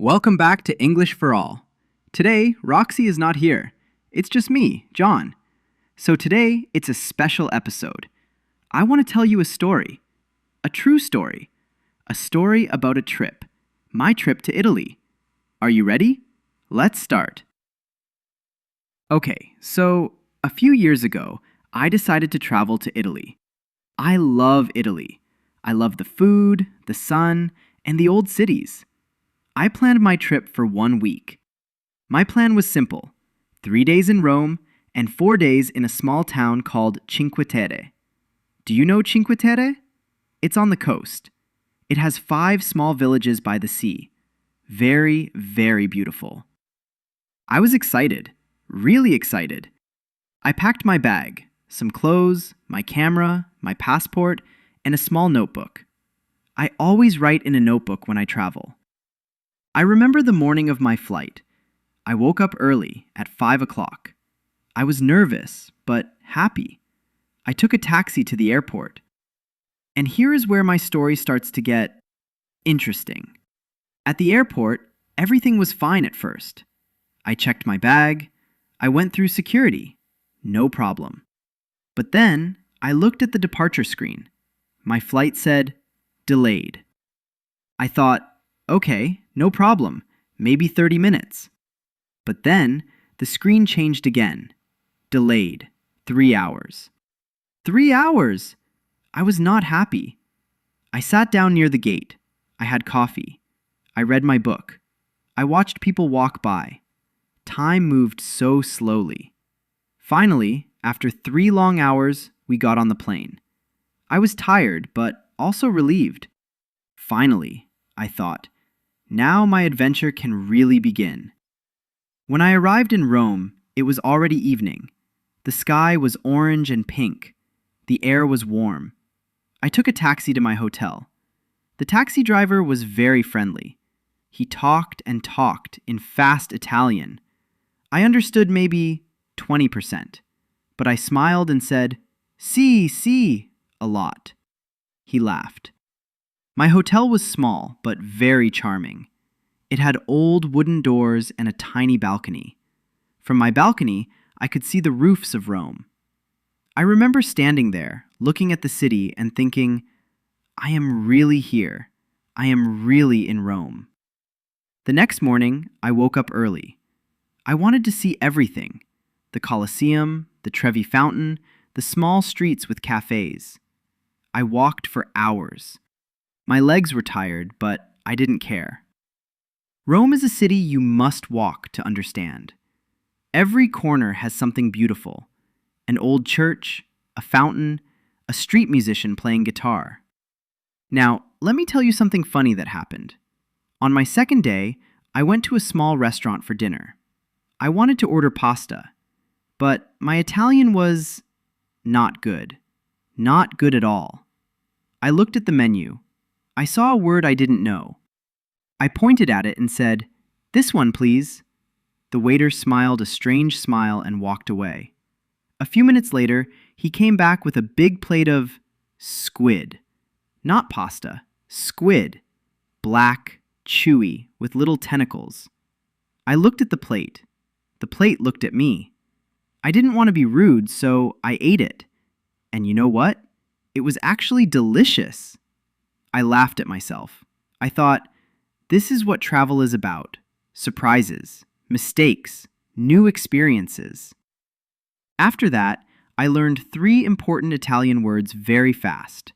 Welcome back to English for All. Today, Roxy is not here. It's just me, John. So today, it's a special episode. I want to tell you a story. A true story. A story about a trip. My trip to Italy. Are you ready? Let's start. Okay, so a few years ago, I decided to travel to Italy. I love Italy. I love the food, the sun, and the old cities. I planned my trip for 1 week. My plan was simple: 3 days in Rome and 4 days in a small town called Cinque Terre. Do you know Cinque Terre? It's on the coast. It has 5 small villages by the sea. Very, very beautiful. I was excited, really excited. I packed my bag, some clothes, my camera, my passport, and a small notebook. I always write in a notebook when I travel. I remember the morning of my flight. I woke up early at 5 o'clock. I was nervous, but happy. I took a taxi to the airport. And here is where my story starts to get interesting. At the airport, everything was fine at first. I checked my bag. I went through security. No problem. But then I looked at the departure screen. My flight said, delayed. I thought, okay, no problem, maybe 30 minutes. But then the screen changed again. Delayed, 3 hours. 3 hours! I was not happy. I sat down near the gate. I had coffee. I read my book. I watched people walk by. Time moved so slowly. Finally, after 3 long hours, we got on the plane. I was tired, but also relieved. Finally, I thought, now my adventure can really begin. When I arrived in Rome, it was already evening. The sky was orange and pink. The air was warm. I took a taxi to my hotel. The taxi driver was very friendly. He talked and talked in fast Italian. I understood maybe 20%, but I smiled and said, "Si, si," a lot. He laughed. My hotel was small, but very charming. It had old wooden doors and a tiny balcony. From my balcony, I could see the roofs of Rome. I remember standing there, looking at the city and thinking, I am really here. I am really in Rome. The next morning, I woke up early. I wanted to see everything: the Colosseum, the Trevi Fountain, the small streets with cafes. I walked for hours. My legs were tired, but I didn't care. Rome is a city you must walk to understand. Every corner has something beautiful: an old church, a fountain, a street musician playing guitar. Now, let me tell you something funny that happened. On my second day, I went to a small restaurant for dinner. I wanted to order pasta, but my Italian was not good. Not good at all. I looked at the menu. I saw a word I didn't know. I pointed at it and said, "This one, please." The waiter smiled a strange smile and walked away. A few minutes later, he came back with a big plate of squid. Not pasta, squid. Black, chewy, with little tentacles. I looked at the plate. The plate looked at me. I didn't want to be rude, so I ate it. And you know what? It was actually delicious. I laughed at myself. I thought, this is what travel is about: surprises, mistakes, new experiences. After that, I learned 3 important Italian words very fast: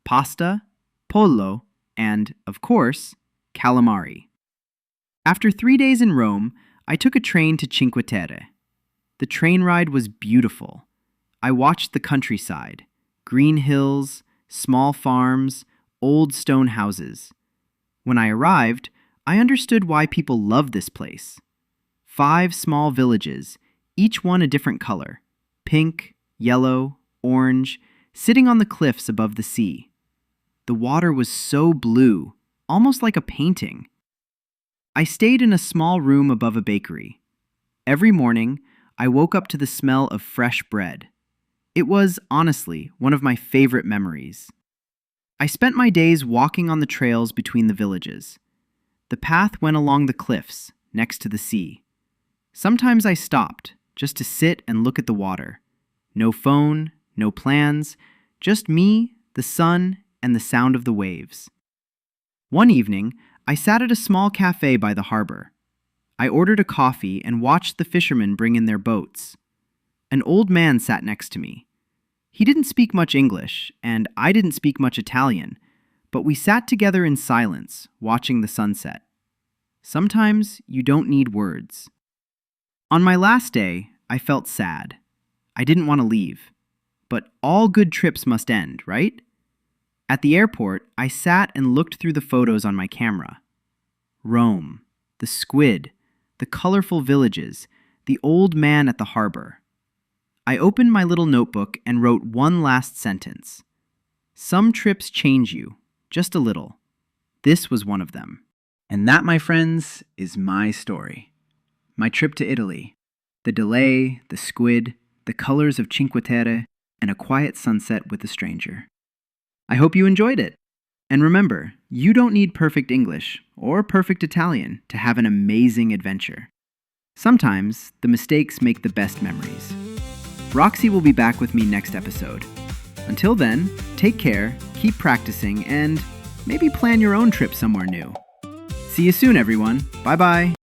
pasta, pollo, and, of course, calamari. After 3 days in Rome, I took a train to Cinque Terre. The train ride was beautiful. I watched the countryside: green hills, small farms, old stone houses. When I arrived, I understood why people love this place. 5 small villages, each one a different color: pink, yellow, orange, sitting on the cliffs above the sea. The water was so blue, almost like a painting. I stayed in a small room above a bakery. Every morning, I woke up to the smell of fresh bread. It was, honestly, one of my favorite memories. I spent my days walking on the trails between the villages. The path went along the cliffs, next to the sea. Sometimes I stopped, just to sit and look at the water. No phone, no plans, just me, the sun, and the sound of the waves. One evening, I sat at a small cafe by the harbor. I ordered a coffee and watched the fishermen bring in their boats. An old man sat next to me. He didn't speak much English, and I didn't speak much Italian, but we sat together in silence, watching the sunset. Sometimes you don't need words. On my last day, I felt sad. I didn't want to leave. But all good trips must end, right? At the airport, I sat and looked through the photos on my camera. Rome, the squid, the colorful villages, the old man at the harbor. I opened my little notebook and wrote one last sentence. Some trips change you, just a little. This was one of them. And that, my friends, is my story. My trip to Italy. The delay, the squid, the colors of Cinque Terre, and a quiet sunset with a stranger. I hope you enjoyed it. And remember, you don't need perfect English or perfect Italian to have an amazing adventure. Sometimes, the mistakes make the best memories. Roxy will be back with me next episode. Until then, take care, keep practicing, and maybe plan your own trip somewhere new. See you soon, everyone. Bye-bye.